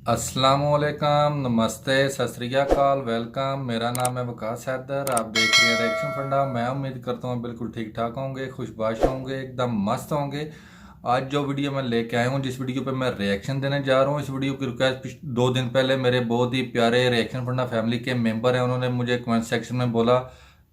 अस्सलामुअलैकुम, नमस्ते, सत श्री अकाल, वेलकम। मेरा नाम है वकास हैदर। आप देख रहे हैं रिएक्शन फंडा। मैं उम्मीद करता हूँ बिल्कुल ठीक ठाक होंगे, खुशबाश होंगे, एकदम मस्त होंगे। आज जो वीडियो मैं लेके आया हूँ, जिस वीडियो पे मैं रिएक्शन देने जा रहा हूँ, इस वीडियो की रिक्वेस्ट 2 दिन पहले मेरे बहुत ही प्यारे रिएक्शन फंडा फैमिली के मेंबर हैं, उन्होंने मुझे कमेंट सेक्शन में बोला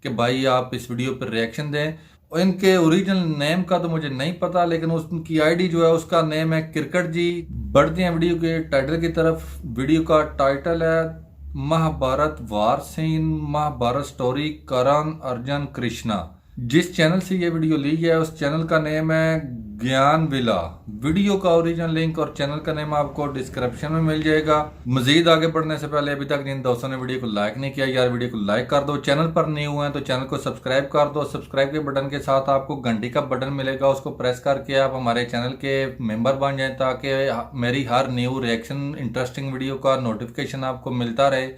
कि भाई आप इस वीडियो पर रिएक्शन दें। और इनके ओरिजिनल नेम का तो मुझे नहीं पता, लेकिन उनकी आईडी जो है उसका नेम है क्रिकेट जी। बढ़ते हैं वीडियो के टाइटल की तरफ। वीडियो का टाइटल है Mahabharat war scene, Mahabharat story, Karan Arjun Krishna. जिस चैनल से ये वीडियो ली है उस चैनल का नेम है ज्ञान विला। वीडियो का ओरिजिनल लिंक और चैनल का नेम आपको डिस्क्रिप्शन में मिल जाएगा। मजीद आगे बढ़ने से पहले अभी तक जिन दोस्तों ने वीडियो को लाइक नहीं किया, यार वीडियो को लाइक कर दो। चैनल पर नहीं हुए हैं तो चैनल को सब्सक्राइब कर दो। सब्सक्राइब के बटन के साथ आपको घंटी का बटन मिलेगा, उसको प्रेस करके आप हमारे चैनल के मेंबर बन जाएं ताकि मेरी हर न्यू रिएक्शन इंटरेस्टिंग वीडियो का नोटिफिकेशन आपको मिलता रहे।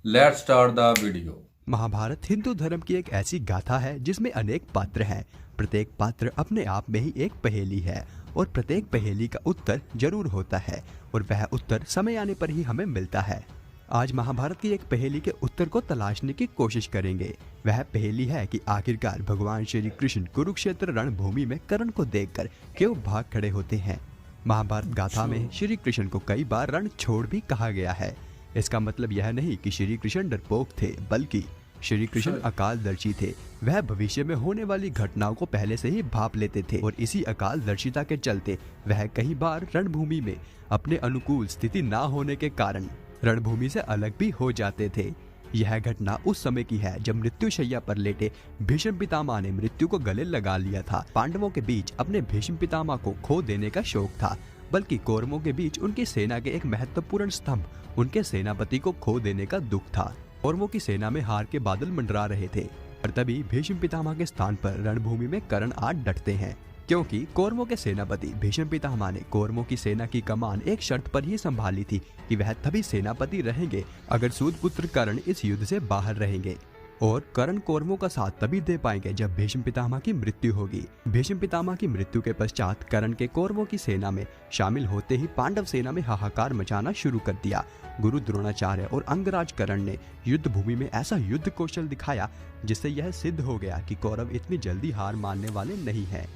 Let's start the video. Mahabharat Hindu धर्म की एक ऐसी गाथा है जिसमें अनेक पात्र हैं। प्रत्येक पात्र अपने आप में ही एक पहेली है और प्रत्येक पहेली का उत्तर जरूर होता है और वह उत्तर समय आने पर ही हमें मिलता है। आज महाभारत की एक पहेली के उत्तर को तलाशने की कोशिश करेंगे। वह पहेली है कि आखिरकार भगवान श्री कृष्ण कुरुक्षेत्र रणभूमि में कर्ण को देखकर क्यों भाग खड़े होते हैं। महाभारत गाथा में श्री कृष्ण को कई बार रण छोड़ भी कहा गया है। इसका मतलब यह नहीं कि श्री कृष्ण डरपोक थे, बल्कि श्री कृष्ण अकालदर्शी थे। वह भविष्य में होने वाली घटनाओं को पहले से ही भाप लेते थे और इसी अकालदर्शिता के चलते वह कई बार रणभूमि में अपने अनुकूल स्थिति ना होने के कारण रणभूमि से अलग भी हो जाते थे। यह घटना उस समय की है जब मृत्युशैया पर लेटे भीष्म पितामह ने मृत्यु को गले लगा लिया था। पांडवों के बीच अपने भीष्म पितामह को खो देने का शोक था, बल्कि कौरवों के बीच उनकी सेना के एक महत्वपूर्ण स्तंभ, उनके सेनापति को खो देने का दुख था। कौरवों की सेना में हार के बादल मंडरा रहे थे और तभी भीष्म पितामह के स्थान पर रणभूमि में कर्ण आ डटते हैं, क्योंकि कौरवों के सेनापति भीष्म पितामह ने कौरवों की सेना की कमान एक शर्त पर ही संभाली थी कि वह तभी सेनापति रहेंगे अगर सूतपुत्र कर्ण इस युद्ध से बाहर रहेंगे, और कर्ण कौरवों का साथ तभी दे पाएंगे जब भीष्म पितामह की मृत्यु होगी। भीष्म पितामह की मृत्यु के पश्चात कर्ण के कौरवों की सेना में शामिल होते ही पांडव सेना में हाहाकार मचाना शुरू कर दिया। गुरु द्रोणाचार्य और अंगराज कर्ण ने युद्ध भूमि में ऐसा युद्ध कौशल दिखाया जिससे यह सिद्ध हो गया कि कौरव इतनी जल्दी हार मानने वाले नहीं हैं।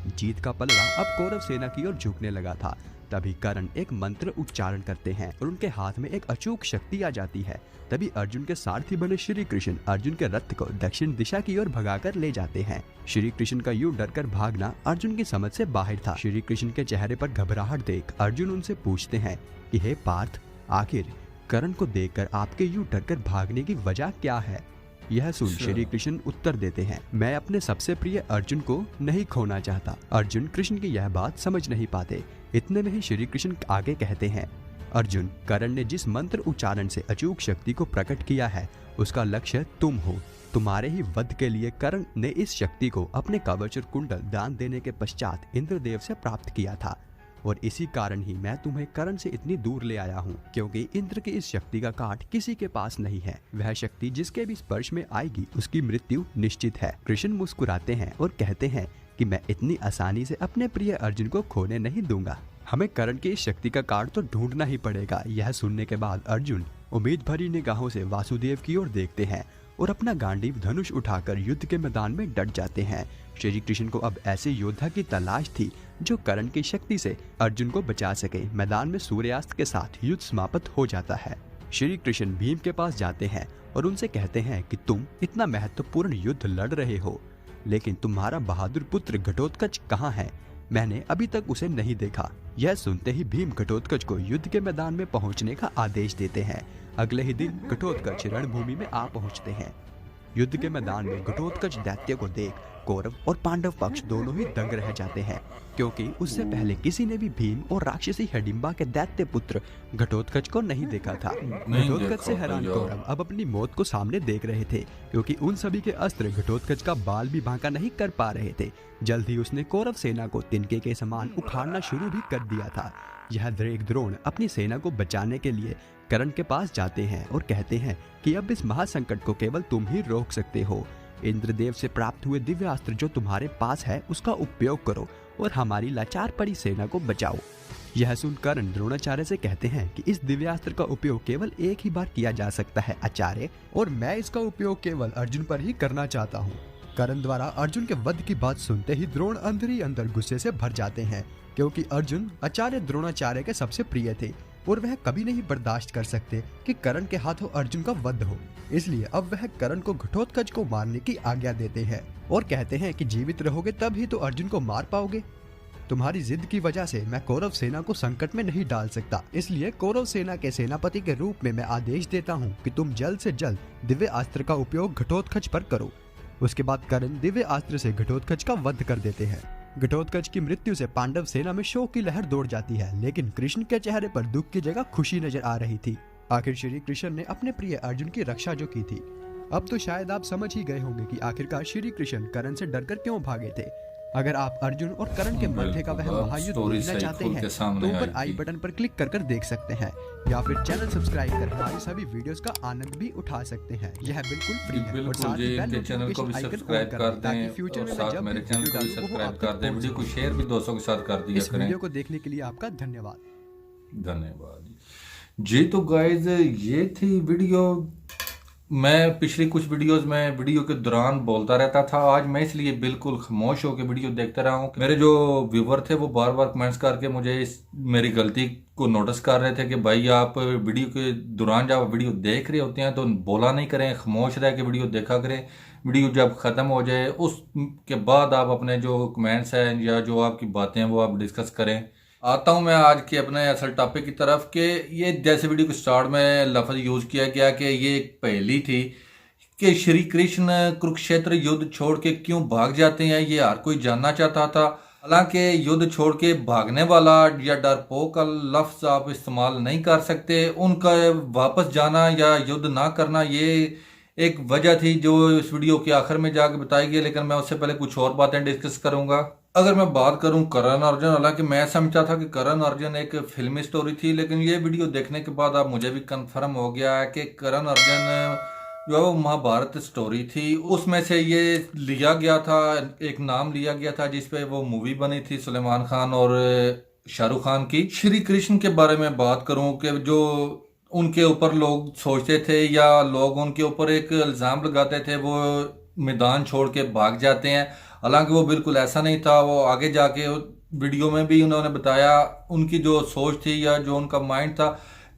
जीत का पलड़ा अब कौरव सेना की ओर झुकने लगा था। तभी कर्ण एक मंत्र उच्चारण करते हैं और उनके हाथ में एक अचूक शक्ति आ जाती है। तभी अर्जुन के सारथी बने श्री कृष्ण अर्जुन के रथ को दक्षिण दिशा की ओर भगाकर ले जाते हैं। श्री कृष्ण का यूं डरकर भागना अर्जुन की समझ से बाहर था। श्री कृष्ण के चेहरे पर घबराहट देख अर्जुन उनसे पूछते हैं कि हे पार्थ, आखिर कर्ण को देखकर आपके यूं डरकर भागने की वजह क्या है। यह सुन श्री कृष्ण उत्तर देते हैं, मैं अपने सबसे प्रिय अर्जुन को नहीं खोना चाहता। अर्जुन कृष्ण की यह बात समझ नहीं पाते। इतने में ही श्री कृष्ण आगे कहते हैं, अर्जुन, कर्ण ने जिस मंत्र उच्चारण से अचूक शक्ति को प्रकट किया है उसका लक्ष्य तुम हो। तुम्हारे ही वध के लिए कर्ण ने इस शक्ति को अपने कवच और कुंडल दान देने के पश्चात इंद्रदेव से प्राप्त किया था, और इसी कारण ही मैं तुम्हें कर्ण से इतनी दूर ले आया हूँ, क्योंकि इंद्र की इस शक्ति का काट किसी के पास नहीं है। वह शक्ति जिसके भी स्पर्श में आएगी उसकी मृत्यु निश्चित है। कृष्ण मुस्कुराते हैं और कहते हैं कि मैं इतनी आसानी से अपने प्रिय अर्जुन को खोने नहीं दूंगा। हमें कर्ण की इस शक्ति का काट तो ढूंढना ही पड़ेगा। यह सुनने के बाद अर्जुन उम्मीद भरी निगाहों से वासुदेव की ओर देखते हैं और अपना गांडीव धनुष उठाकर युद्ध के मैदान में डट जाते हैं। श्री कृष्ण को अब ऐसे योद्धा की तलाश थी जो कर्ण की शक्ति से अर्जुन को बचा सके। मैदान में सूर्यास्त के साथ युद्ध समाप्त हो जाता है। श्री कृष्ण भीम के पास जाते हैं और उनसे कहते हैं कि तुम इतना महत्वपूर्ण युद्ध लड़ रहे हो, लेकिन तुम्हारा बहादुर पुत्र घटोत्कच कहाँ है? मैंने अभी तक उसे नहीं देखा। यह सुनते ही भीम घटोत्कच को युद्ध के मैदान में पहुंचने का आदेश देते हैं। अगले ही दिन घटोत्कच रणभूमि में आ पहुंचते हैं। युद्ध के मैदान में घटोत्कच दैत्य को देख कौरव और पांडव पक्ष दोनों ही दंग रह जाते हैं, क्योंकि उससे पहले किसी ने भी भीम और राक्षसी हिडिंबा के दैत्य पुत्र घटोत्कच को नहीं देखा था। घटोत्कच से हैरान कौरव अब अपनी मौत को सामने देख रहे थे, क्योंकि उन सभी के अस्त्र घटोत्कच का बाल भी बांका नहीं कर पा रहे थे। जल्द ही उसने कौरव सेना को तिनके के समान उखाड़ना शुरू भी कर दिया था। यह द्रोण अपनी सेना को बचाने के लिए कर्ण के पास जाते हैं और कहते हैं कि अब इस महासंकट को केवल तुम ही रोक सकते हो। इंद्रदेव से प्राप्त हुए दिव्यास्त्र जो तुम्हारे पास है उसका उपयोग करो और हमारी लाचार पड़ी सेना को बचाओ। यह सुन कर्ण द्रोणाचार्य से कहते हैं कि इस दिव्यास्त्र का उपयोग केवल एक ही बार किया जा सकता है आचार्य, और मैं इसका उपयोग केवल अर्जुन पर ही करना चाहता हूँ। कर्ण द्वारा अर्जुन के वध की बात सुनते ही द्रोण अंदर ही अंदर गुस्से से भर जाते हैं, क्योंकि अर्जुन आचार्य द्रोणाचार्य के सबसे प्रिय थे और वह कभी नहीं बर्दाश्त कर सकते कि कर्ण के हाथों अर्जुन का वध हो। इसलिए अब वह कर्ण को घटोत्कच को मारने की आज्ञा देते हैं और कहते हैं कि जीवित रहोगे तब ही तो अर्जुन को मार पाओगे। तुम्हारी जिद की वजह से मैं कौरव सेना को संकट में नहीं डाल सकता, इसलिए कौरव सेना के सेनापति के रूप में मैं आदेश देता हूँ कि तुम जल्द से जल्द दिव्य अस्त्र का उपयोग घटोत्कच पर करो। उसके बाद कर्ण दिव्य अस्त्र से घटोत्कच का वध कर देते हैं। घटोत्कच की मृत्यु से पांडव सेना में शोक की लहर दौड़ जाती है, लेकिन कृष्ण के चेहरे पर दुख की जगह खुशी नजर आ रही थी। आखिर श्री कृष्ण ने अपने प्रिय अर्जुन की रक्षा जो की थी। अब तो शायद आप समझ ही गए होंगे कि आखिरकार श्री कृष्ण कर्ण से डरकर क्यों भागे थे। अगर आप अर्जुन और कर्ण के मध्य का वह महायुद्ध देखना चाहते हैं तो ऊपर आई बटन पर क्लिक कर देख सकते हैं, या फिर चैनल सब्सक्राइब कर हमारी सभी वीडियोस का आनंद भी उठा सकते हैं। यह बिल्कुल फ्री है और साथ ही बेल चैनल को भी नोटिफिकेशन आइकन सब्सक्राइब ऑन कर कर ताकि दें फ्यूचर और में साथ जब मेरे भी चैनल वीडियो को भी डालूं वो सब्सक्राइब आप कर तक दें। पहुंच वीडियो को सके। शेयर भी दोस्तों के साथ कर दिया इस करें। वीडियो को देखने के लिए आपका धन्यवाद। धन्यवाद जी। तो गाइज ये थी वीडियो। मैं पिछली कुछ वीडियोस में वीडियो के दौरान बोलता रहता था, आज मैं इसलिए बिल्कुल खामोश होकर वीडियो देखता रहा हूँ। मेरे जो व्यूवर थे वो बार बार कमेंट्स करके मुझे मेरी गलती को नोटिस कर रहे थे कि भाई आप वीडियो के दौरान जब वीडियो देख रहे होते हैं तो बोला नहीं करें, खामोश रह के वीडियो देखा करें। वीडियो जब ख़त्म हो जाए उसके बाद आप अपने जो कमेंट्स हैं या जो आपकी बातें हैं वो आप डिस्कस करें। आता हूं मैं आज के अपने असल टॉपिक की तरफ कि ये जैसे वीडियो के स्टार्ट में लफ्ज़ यूज़ किया गया कि ये एक पहेली थी कि श्री कृष्ण कुरुक्षेत्र युद्ध छोड़ के क्यों भाग जाते हैं, ये हर कोई जानना चाहता था। हालांकि युद्ध छोड़ के भागने वाला या डरपोक का लफ्ज़ आप इस्तेमाल नहीं कर सकते। उनका वापस जाना या युद्ध ना करना ये एक वजह थी जो इस वीडियो के आखिर में जाके बताई गई, लेकिन मैं उससे पहले कुछ और बातें डिस्कस करूंगा। अगर मैं बात करूं करण अर्जुन, हालांकि मैं समझता था कि करण अर्जुन एक फिल्मी स्टोरी थी, लेकिन ये वीडियो देखने के बाद अब मुझे भी कंफर्म हो गया है कि करण अर्जुन जो है वो महाभारत स्टोरी थी, उसमें से ये लिया गया था, एक नाम लिया गया था जिसपे वो मूवी बनी थी सलमान खान और शाहरुख खान की। श्री कृष्ण के बारे में बात करूं कि जो उनके ऊपर लोग सोचते थे या लोग उनके ऊपर एक इल्ज़ाम लगाते थे वो मैदान छोड़ के भाग जाते हैं, हालांकि वो बिल्कुल ऐसा नहीं था। वो आगे जाके वीडियो में भी उन्होंने बताया उनकी जो सोच थी या जो उनका माइंड था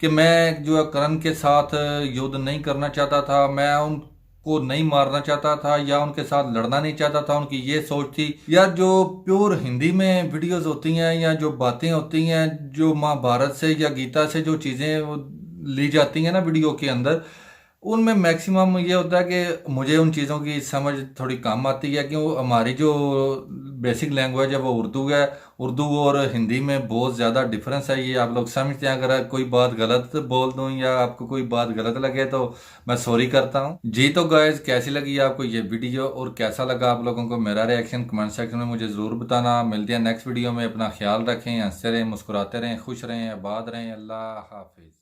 कि मैं जो है करण के साथ युद्ध नहीं करना चाहता था, मैं उनको नहीं मारना चाहता था या उनके साथ लड़ना नहीं चाहता था। उनकी ये सोच थी। या जो प्योर हिंदी में वीडियोस होती हैं या जो बातें होती हैं जो महाभारत से या गीता से जो चीज़ें ली जाती हैं ना वीडियो के अंदर, उनमें मैक्सिमम ये होता है कि मुझे उन चीज़ों की समझ थोड़ी कम आती है, क्यों हमारी जो बेसिक लैंग्वेज है वो उर्दू है। उर्दू और हिंदी में बहुत ज़्यादा डिफरेंस है, ये आप लोग समझते हैं। अगर कोई बात गलत बोल दूं या आपको कोई बात गलत लगे तो मैं सॉरी करता हूं जी। तो गाइस कैसी लगी आपको ये वीडियो और कैसा लगा आप लोगों को मेरा रिएक्शन, कमेंट सेक्शन में मुझे ज़रूर बताना। मिलते हैं नेक्स्ट वीडियो में। अपना ख्याल रखें, हंसते रहें, मुस्कुराते रहें, खुश रहें, आबाद रहें। अल्लाह हाफिज़।